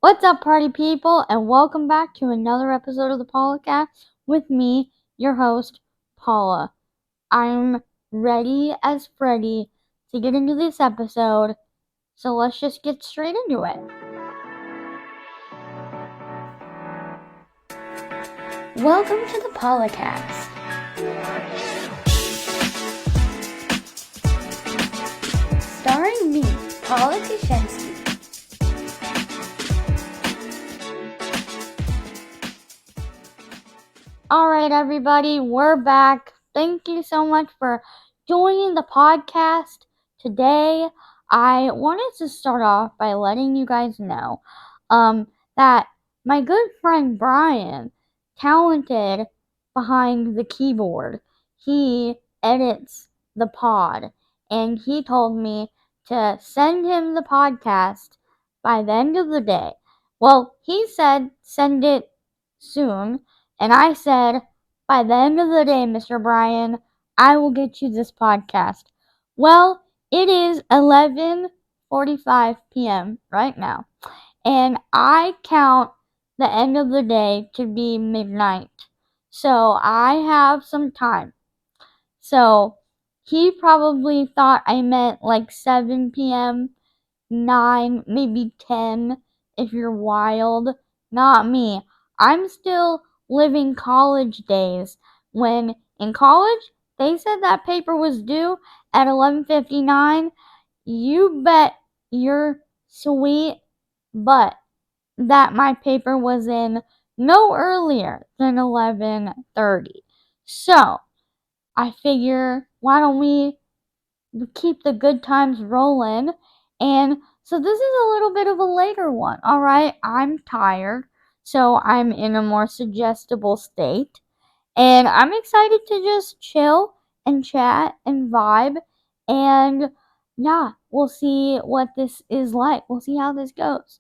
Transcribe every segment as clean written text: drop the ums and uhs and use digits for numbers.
What's up, party people, and welcome back to another episode of the Paulacast with me, your host, Paula. I'm ready as Freddy to get into this episode, so let's just get straight into it. Welcome to the Paulacast. Starring me, Paula Kushensky. Alright, everybody, we're back. Thank you so much for joining the podcast. Today, I wanted to start off by letting you guys know that my good friend Brian, talented behind the keyboard, he edits the pod, and he told me to send him the podcast by the end of the day. Well, he said send it soon. And I said, by the end of the day, Mr. Brian, I will get you this podcast. Well, it is 11:45 p.m. right now, and I count the end of the day to be midnight. So I have some time. So he probably thought I meant like 7 p.m., 9, maybe 10 if you're wild. Not me. I'm still living college days when in college they said that paper was due at 11:59. You bet your sweet butt that my paper was in no earlier than 11:30. So I figure, why don't we keep the good times rolling? And so this is a little bit of a later one. Alright, I'm tired, so I'm in a more suggestible state. And I'm excited to just chill and chat and vibe. And yeah, we'll see what this is like. We'll see how this goes.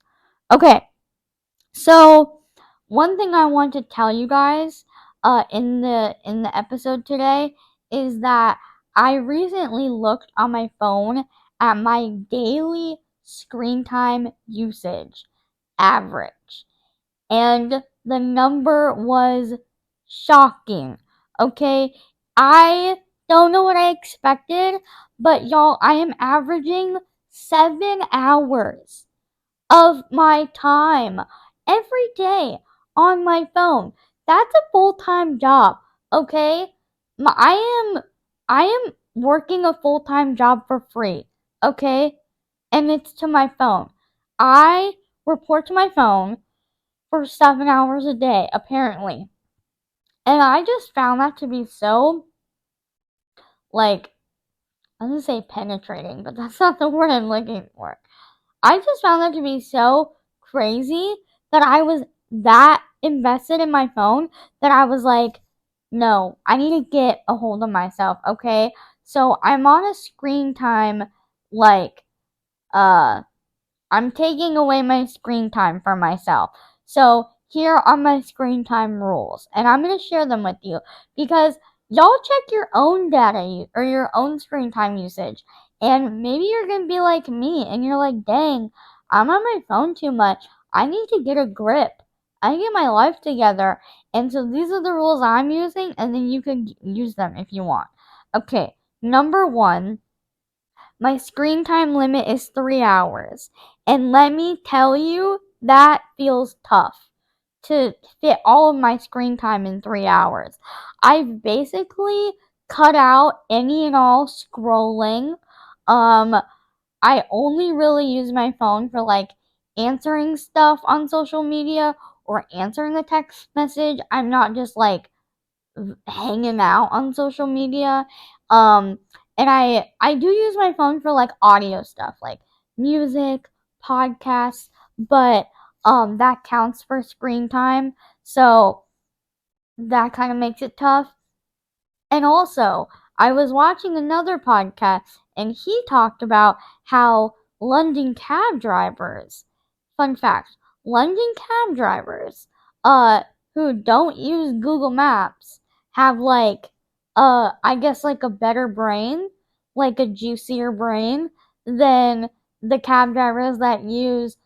Okay, so one thing I want to tell you guys in the episode today is that I recently looked on my phone at my daily screen time usage average, and the number was shocking. Okay, I don't know what I expected, but y'all, I am averaging 7 hours of my time every day on my phone. That's a full-time job, okay? I am working a full-time job for free, okay? And it's to my phone. I report to my phone for 7 hours a day, apparently. And I just found that to be so, like, I was gonna say penetrating, but that's not the word I'm looking for. I just found that to be so crazy that I was that invested in my phone that I was like, no, I need to get a hold of myself, okay? So I'm on a screen time, like, I'm taking away my screen time for myself. So here are my screen time rules, and I'm going to share them with you because y'all check your own data or your own screen time usage. And maybe you're going to be like me and you're like, dang, I'm on my phone too much. I need to get a grip. I need to get my life together. And so these are the rules I'm using, and then you can use them if you want. Okay, number 1. My screen time limit is 3 hours. And let me tell you, that feels tough to fit all of my screen time in 3 hours. I've basically cut out any and all scrolling. I only really use my phone for like answering stuff on social media or answering a text message. I'm not just like hanging out on social media. And I do use my phone for like audio stuff, like music, podcasts, but that counts for screen time. So that kind of makes it tough. And also, I was watching another podcast and he talked about how London cab drivers, fun fact, London cab drivers, who don't use Google Maps have like, I guess like a better brain, like a juicier brain than the cab drivers that use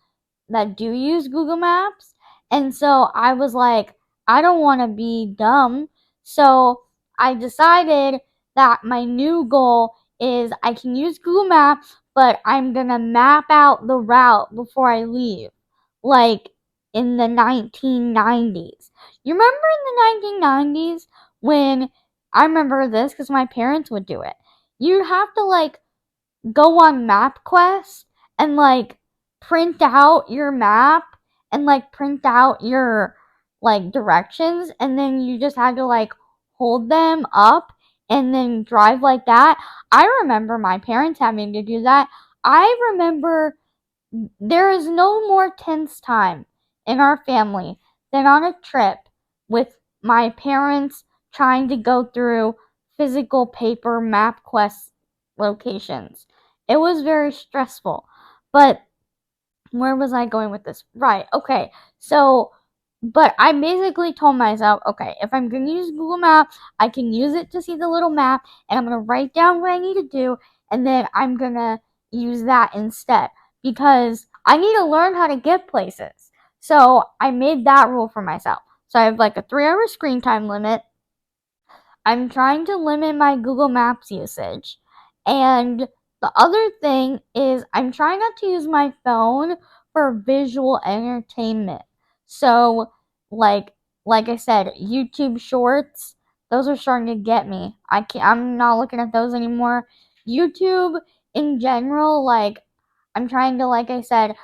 that do use Google Maps. And so I was like, I don't want to be dumb. So I decided that my new goal is I can use Google Maps, but I'm going to map out the route before I leave. Like in the 1990s. You remember in the 1990s when I remember this because my parents would do it. You'd have to like go on MapQuest and like print out your map and like print out your like directions, and then you just had to like hold them up and then drive like that. I remember my parents having to do that. I remember there is no more tense time in our family than on a trip with my parents trying to go through physical paper MapQuest locations. It was very stressful. But where was I going with this? Right, okay. So, but I basically told myself, okay, if I'm going to use Google Maps, I can use it to see the little map, and I'm going to write down what I need to do, and then I'm going to use that instead. Because I need to learn how to get places. So, I made that rule for myself. So, I have like a 3 hour screen time limit. I'm trying to limit my Google Maps usage. And the other thing is I'm trying not to use my phone for visual entertainment. So like I said, YouTube shorts, those are starting to get me. I'm not looking at those anymore. YouTube in general, like I'm trying to, like I said,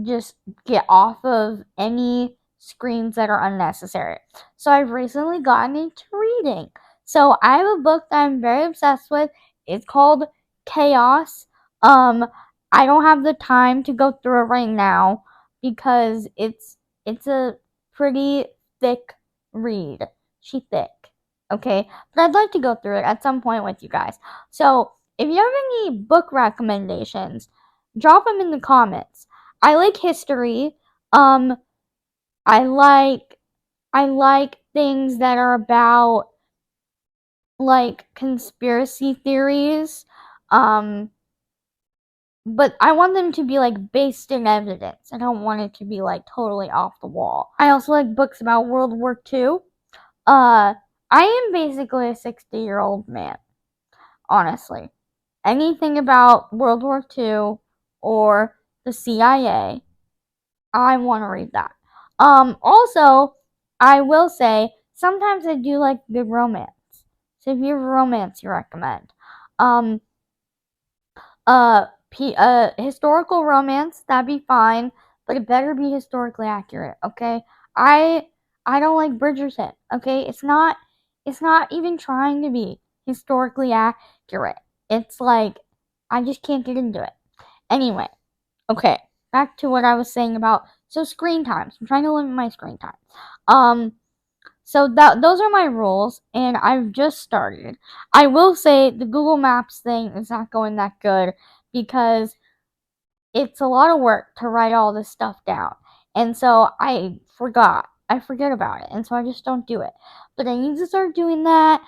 just get off of any screens that are unnecessary. So I've recently gotten into reading. So I have a book that I'm very obsessed with. It's called Chaos. Um I don't have the time to go through it right now because it's a pretty thick read. She thick. Okay? But I'd like to go through it at some point with you guys. So, if you have any book recommendations, drop them in the comments. I like history. Um, I like I like things that are about like conspiracy theories. Um, but I want them to be like based in evidence. I don't want it to be like totally off the wall. I also like books about World War II. Uh, I am basically a 60-year-old man, honestly. Anything about World War II or the CIA, I want to read that. Also, I will say sometimes I do like good romance. So if you have a romance you recommend, um, historical romance, that'd be fine, but it better be historically accurate. Okay, I I don't like Bridgerton. Okay, it's not even trying to be historically accurate. It's like I just can't get into it. Anyway, okay, back to what I was saying about screen times. I'm trying to limit my screen time. Um, so those are my rules, and I've just started. I will say the Google Maps thing is not going that good because it's a lot of work to write all this stuff down. And so I forgot. I forget about it. And so I just don't do it. But I need to start doing that.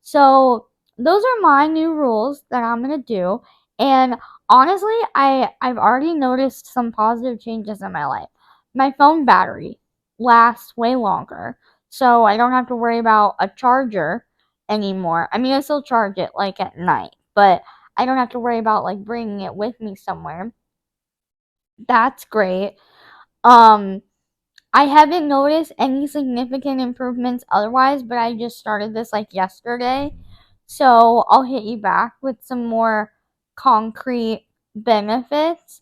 So those are my new rules that I'm gonna do. And honestly, I've already noticed some positive changes in my life. My phone battery lasts way longer. So I don't have to worry about a charger anymore. I mean, I still charge it like at night, but I don't have to worry about like bringing it with me somewhere. That's great. Um, I haven't noticed any significant improvements otherwise, but I just started this like yesterday. So I'll hit you back with some more concrete benefits.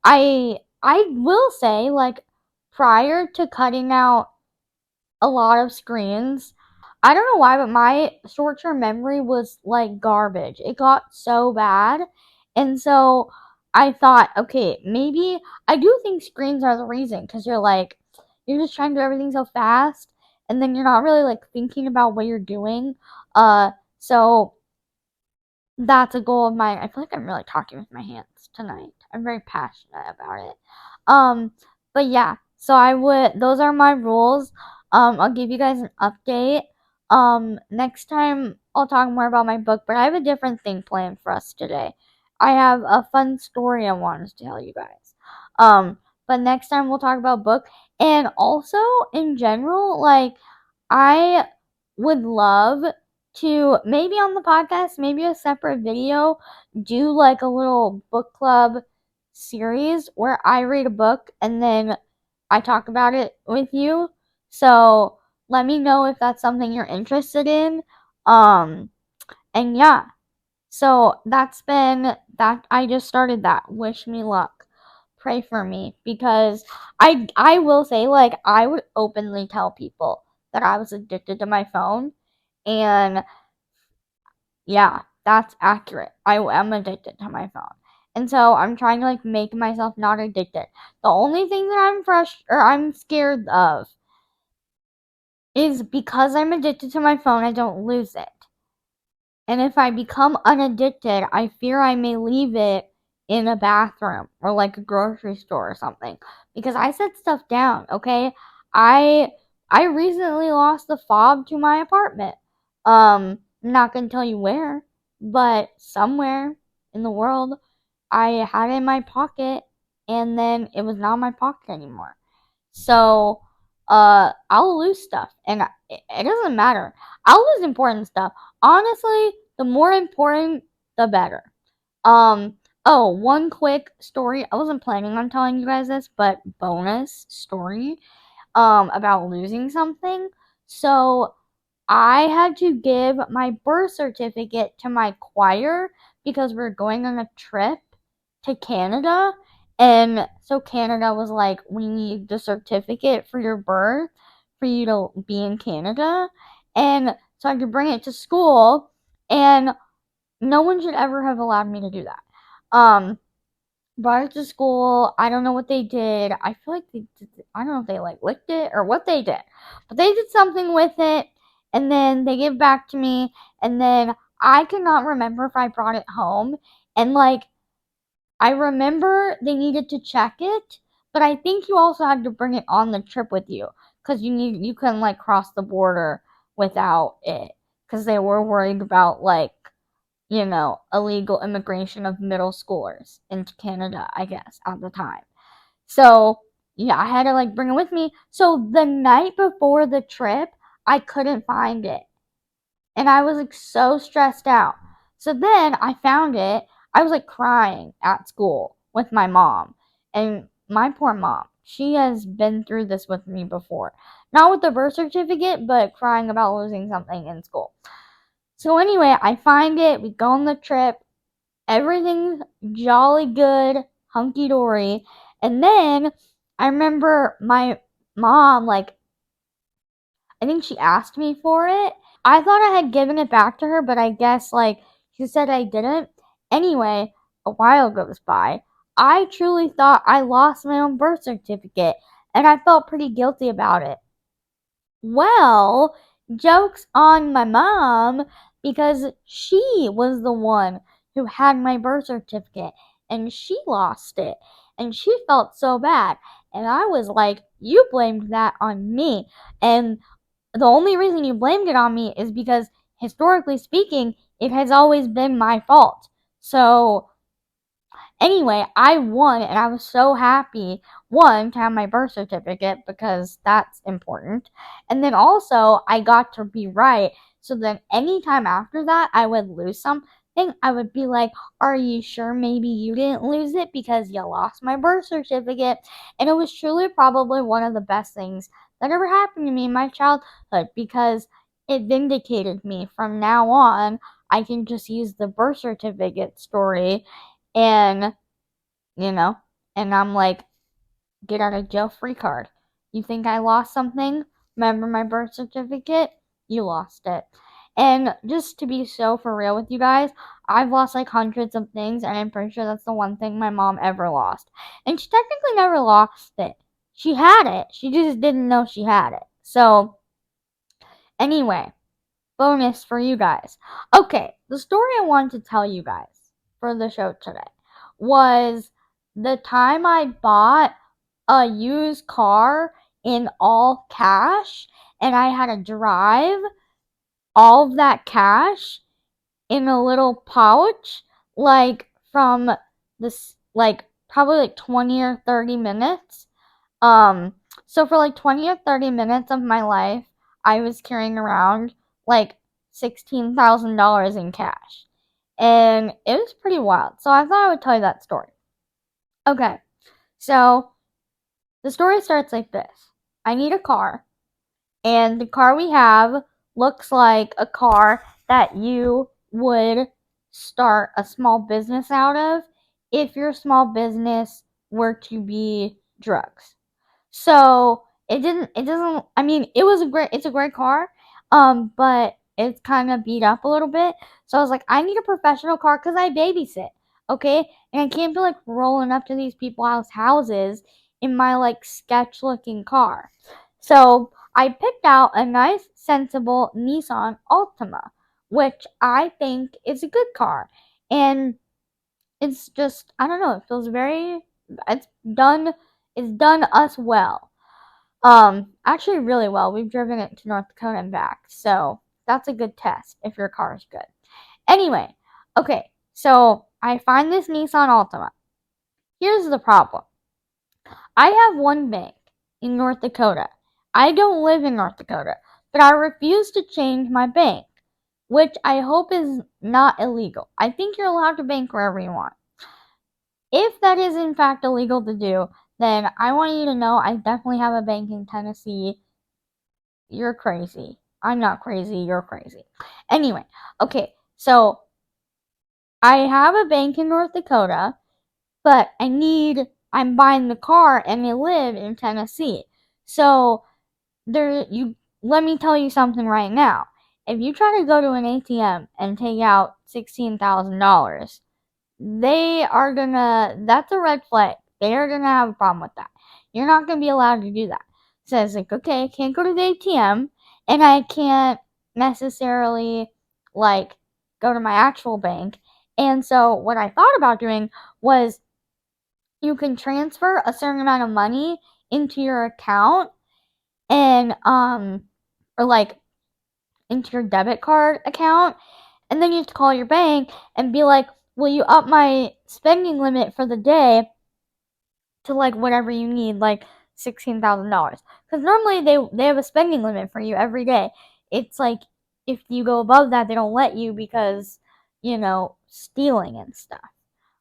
I will say like prior to cutting out a lot of screens, I don't know why, but my short term memory was like garbage. It got so bad. And so I thought, okay, maybe I do think screens are the reason because you're just trying to do everything so fast and then you're not really like thinking about what you're doing. So that's a goal of mine. I feel like I'm really talking with my hands tonight. I'm very passionate about it. Um, but yeah, so those are my rules. I'll give you guys an update. Next time I'll talk more about my book, but I have a different thing planned for us today. I have a fun story I wanted to tell you guys. But next time we'll talk about book. And also in general, like I would love to maybe on the podcast, maybe a separate video, do like a little book club series where I read a book and then I talk about it with you. So let me know if that's something you're interested in. Um, and yeah, so that's been that. I just started that. Wish me luck. Pray for me because I will say, like, I would openly tell people that I was addicted to my phone, and yeah, that's accurate. I am addicted to my phone. And so I'm trying to like make myself not addicted. The only thing that I'm scared of is because I'm addicted to my phone, I don't lose it. And if I become unaddicted, I fear I may leave it in a bathroom or like a grocery store or something. Because I set stuff down, okay? I I recently lost the fob to my apartment. I'm not gonna tell you where, but somewhere in the world I had it in my pocket and then it was not in my pocket anymore. So, I'll lose stuff, and it doesn't matter. I'll lose important stuff. Honestly, the more important, the better. Um, oh, one quick story. I wasn't planning on telling you guys this, but bonus story, about losing something. So, I had to give my birth certificate to my choir because we're going on a trip to Canada. And so Canada was like, we need the certificate for your birth for you to be in Canada. And so I could bring it to school. And no one should ever have allowed me to do that. Brought it to school. I don't know what they did. I feel like I don't know if they like licked it or what they did, but they did something with it, and then they gave it back to me, and then I cannot remember if I brought it home, and like I remember they needed to check it, but I think you also had to bring it on the trip with you because you couldn't like cross the border without it because they were worried about like illegal immigration of middle schoolers into Canada, I guess, at the time. So, yeah, I had to like bring it with me. So, the night before the trip, I couldn't find it. And I was like so stressed out. So then I found it. I was like crying at school with my mom. And my poor mom, she has been through this with me before. Not with the birth certificate, but crying about losing something in school. So anyway, I find it, we go on the trip, everything's jolly good, hunky dory. And then I remember my mom, like, I think she asked me for it. I thought I had given it back to her, but I guess, like, she said I didn't. Anyway, a while goes by. I truly thought I lost my own birth certificate, and I felt pretty guilty about it. Well, joke's on my mom because she was the one who had my birth certificate and she lost it and she felt so bad. And I was like, you blamed that on me. And the only reason you blamed it on me is because, historically speaking, it has always been my fault. So anyway, I won and I was so happy, one, to have my birth certificate because that's important. And then also, I got to be right. So then anytime after that, I would lose something. I would be like, are you sure maybe you didn't lose it because you lost my birth certificate? And it was truly probably one of the best things that ever happened to me in my childhood because it vindicated me. From now on, I can just use the birth certificate story and you know, and I'm like, get out of jail free card. You think I lost something? Remember my birth certificate? You lost it. And just to be so for real with you guys, I've lost like hundreds of things, and I'm pretty sure that's the one thing my mom ever lost. And she technically never lost it. She had it. She just didn't know she had it. So, anyway, bonus for you guys. Okay, the story I wanted to tell you guys for the show today was the time I bought a used car in all cash and I had to drive all of that cash in a little pouch, like from this, like probably like 20 or 30 minutes. So for like 20 or 30 minutes of my life, I was carrying around like $16,000 in cash. And it was pretty wild. So I thought I would tell you that story. Okay, so the story starts like this. I need a car, and the car we have looks like a car that you would start a small business out of if your small business were to be drugs. So it doesn't I mean it's a great car, but it's kind of beat up a little bit. So I was like, I need a professional car because I babysit, okay? And I can't be like rolling up to these people's houses in my like sketch looking car. So I picked out a nice, sensible Nissan Altima, which I think is a good car. And it's just, I don't know, it feels very, it's done, it's done us well. Actually really well. We've driven it to North Dakota and back. So that's a good test if your car is good. Anyway, okay, so I find this Nissan Altima. Here's the problem. I have one bank in North Dakota. I don't live in North Dakota, but I refuse to change my bank, which I hope is not illegal. I think you're allowed to bank wherever you want. If that is in fact illegal to do, then I want you to know I definitely have a bank in Tennessee. You're crazy. I'm not crazy, you're crazy. Anyway, okay, so I have a bank in North Dakota, but I'm buying the car and I live in Tennessee. So let me tell you something right now. If you try to go to an ATM and take out $16,000, that's a red flag. They are gonna have a problem with that. You're not gonna be allowed to do that. So it's like, okay, I can't go to the ATM and I can't necessarily like go to my actual bank. And so what I thought about doing was you can transfer a certain amount of money into your account and or like into your debit card account, and then you have to call your bank and be like, will you up my spending limit for the day to like whatever you need, like $16,000? Because normally they have a spending limit for you every day. It's like if you go above that, they don't let you because stealing and stuff.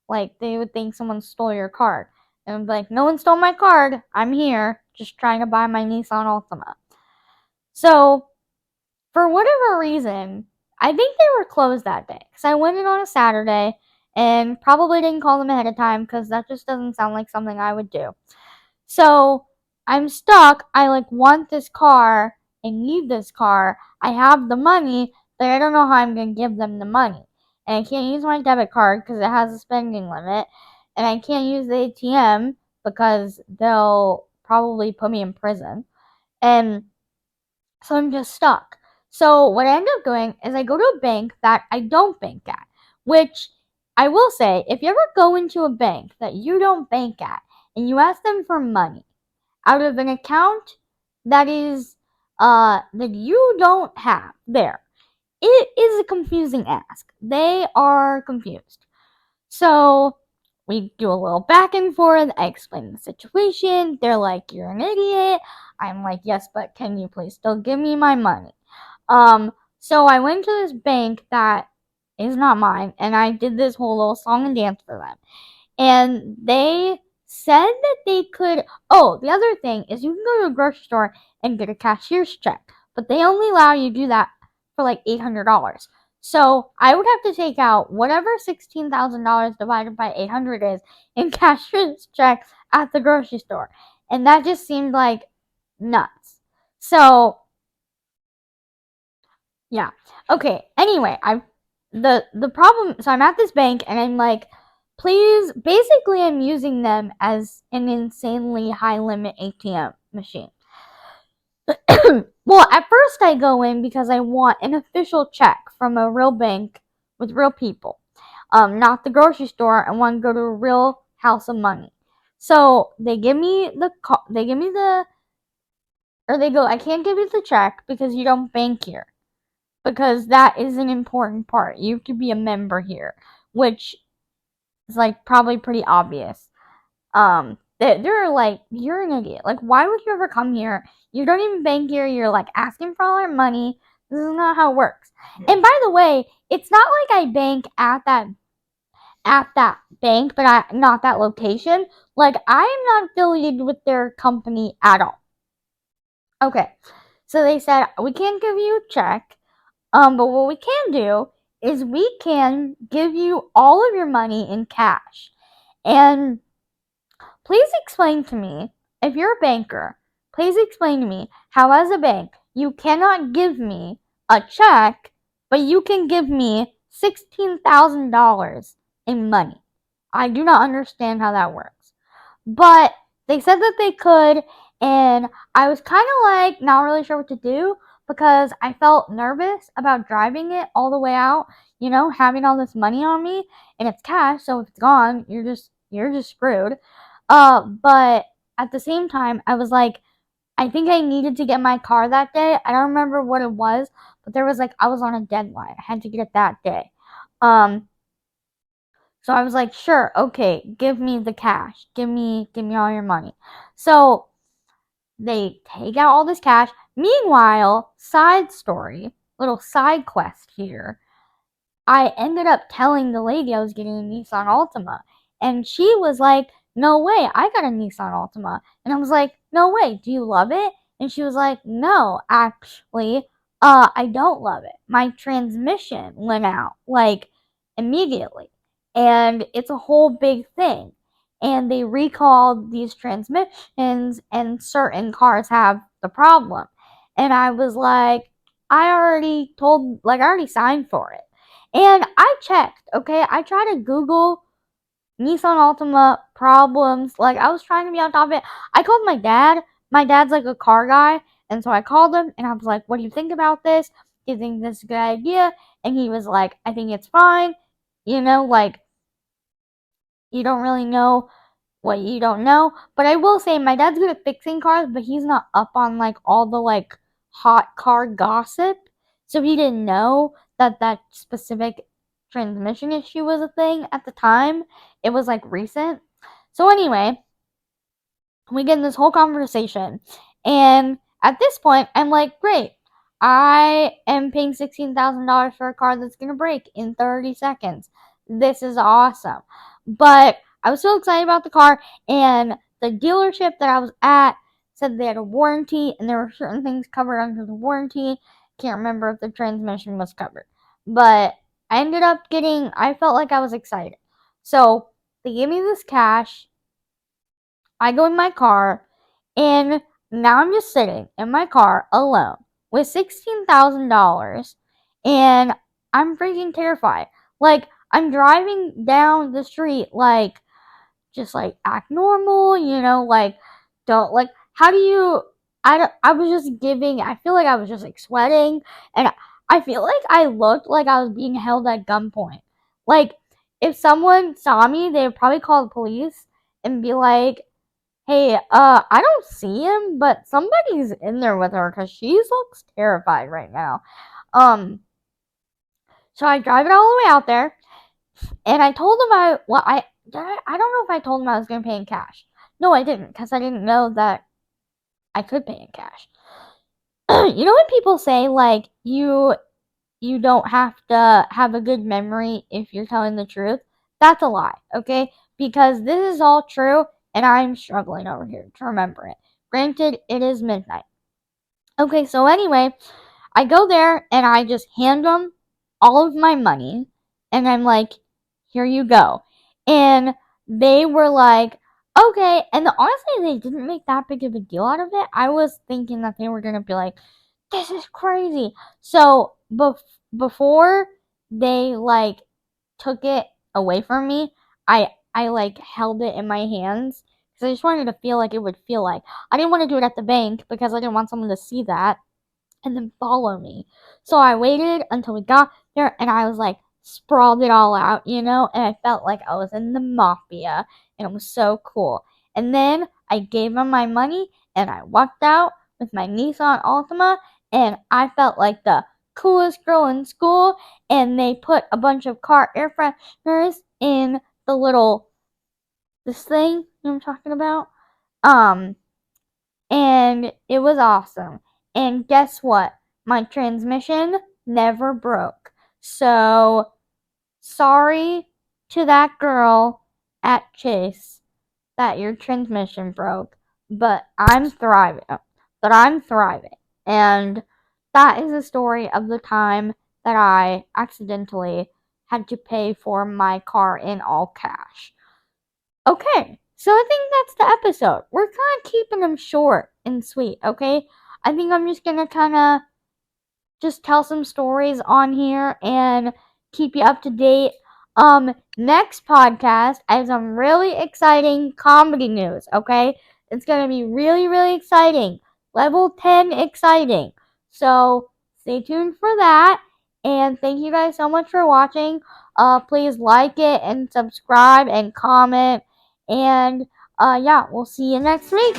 Like they would think someone stole your card, and I'm like, no one stole my card. I'm here, just trying to buy my Nissan Altima. So for whatever reason, I think they were closed that day because I went in on a Saturday and probably didn't call them ahead of time because that just doesn't sound like something I would do. So I'm stuck. I like want this car. I need this car. I have the money, but I don't know how I'm going to give them the money. And I can't use my debit card because it has a spending limit. And I can't use the ATM because they'll probably put me in prison. And so I'm just stuck. So what I end up doing is I go to a bank that I don't bank at, which I will say, if you ever go into a bank that you don't bank at and you ask them for money out of an account that is that you don't have there, it is a confusing ask. They are confused. So we do a little back and forth. I explain the situation. They're like, you're an idiot. I'm like, yes, but can you please still give me my money? So I went to this bank that is not mine, and I did this whole little song and dance for them. And they said that they could. Oh, the other thing is you can go to a grocery store and get a cashier's check, but they only allow you to do that for like $800. So I would have to take out whatever $16,000 divided by 800 is in cashier's checks at the grocery store, and that just seemed like nuts. So yeah. Okay. Anyway, the problem. So I'm at this bank and I'm like, please. Basically, I'm using them as an insanely high limit ATM machine. Well, at first I go in because I want an official check from a real bank with real people, not the grocery store. I want to go to a real house of money. So they give me they go, I can't give you the check because you don't bank here. Because that is an important part. You have to be a member here, which is like probably pretty obvious. They're like, you're an idiot. Like, why would you ever come here? You don't even bank here. You're like asking for all our money. This is not how it works. And by the way, it's not like I bank at that bank, but not that location. Like, I am not affiliated with their company at all. Okay, so they said we can't give you a check. But what we can do is we can give you all of your money in cash. And please explain to me, if you're a banker, please explain to me how, as a bank, you cannot give me a check, but you can give me $16,000 in money. I do not understand how that works. But they said that they could, and I was kind of like not really sure what to do because I felt nervous about driving it all the way out, having all this money on me, and it's cash, so if it's gone, you're just screwed. But at the same time, I was like, I think I needed to get my car that day. I don't remember what it was, but there was like, I was on a deadline. I had to get it that day. Um, so I was like, sure, okay, give me the cash. Give me all your money. So they take out all this cash. Meanwhile, side story, little side quest here. I ended up telling the lady I was getting a Nissan Altima. And she was like, no way, I got a Nissan Altima. And I was like, no way, do you love it? And she was like, no, actually, I don't love it. My transmission went out, like, immediately. And it's a whole big thing. And they recalled these transmissions, and certain cars have the problem. And I was like, I already signed for it. And I checked, okay? I tried to Google Nissan Altima problems. Like, I was trying to be on top of it. I called my dad. My dad's like a car guy. And so I called him and I was like, what do you think about this? Do you think this is a good idea? And he was like, I think it's fine. Like, you don't really know what you don't know. But I will say, my dad's good at fixing cars, but he's not up on like all the like hot car gossip. So he didn't know that specific transmission issue was a thing at the time. It was like recent. So anyway, we get in this whole conversation, and at this point, I'm like, great. I am paying $16,000 for a car that's gonna break in 30 seconds. This is awesome. But I was so excited about the car, and the dealership that I was at said they had a warranty, and there were certain things covered under the warranty. Can't remember if the transmission was covered. But I felt like I was excited. So they gave me this cash. I go in my car, and now I'm just sitting in my car alone with $16,000, and I'm freaking terrified. Like, I'm driving down the street, like, just like act normal, like, don't like, how do you, I was just I feel like I was just like sweating, and I feel like I looked like I was being held at gunpoint. Like, if someone saw me, they would probably call the police and be like, hey, I don't see him, but somebody's in there with her because she looks terrified right now. Um, so I drive it all the way out there, and I told him I don't know if I told him I was gonna pay in cash. No, I didn't, because I didn't know that I could pay in cash. You know when people say like you don't have to have a good memory if you're telling the truth? That's a lie, okay? Because this is all true, and I'm struggling over here to remember it. Granted, it is midnight. Okay, so anyway, I go there and I just hand them all of my money, and I'm like, here you go. And they were like, okay. And honestly, they didn't make that big of a deal out of it. I was thinking that they were going to be like, this is crazy. So before they like took it away from me, I like held it in my hands because I just wanted to feel like it would feel like. I didn't want to do it at the bank because I didn't want someone to see that and then follow me. So I waited until we got there, and I was like sprawled it all out, and I felt like I was in the mafia, and it was so cool. And then I gave them my money, and I walked out with my Nissan Altima, and I felt like the coolest girl in school. And they put a bunch of car air fresheners in this thing, You know what I'm talking about? Um, and it was awesome. And guess what? My transmission never broke. So, sorry to that girl at Chase that your transmission broke, but I'm thriving. And that is the story of the time that I accidentally had to pay for my car in all cash. Okay, so I think that's the episode. We're kind of keeping them short and sweet, okay? I think I'm just gonna kind of just tell some stories on here and keep you up to date. Next podcast, I have some really exciting comedy news, okay? It's gonna be really, really exciting. Level 10 exciting. So stay tuned for that. And thank you guys so much for watching. Please like it and subscribe and comment. And yeah, we'll see you next week.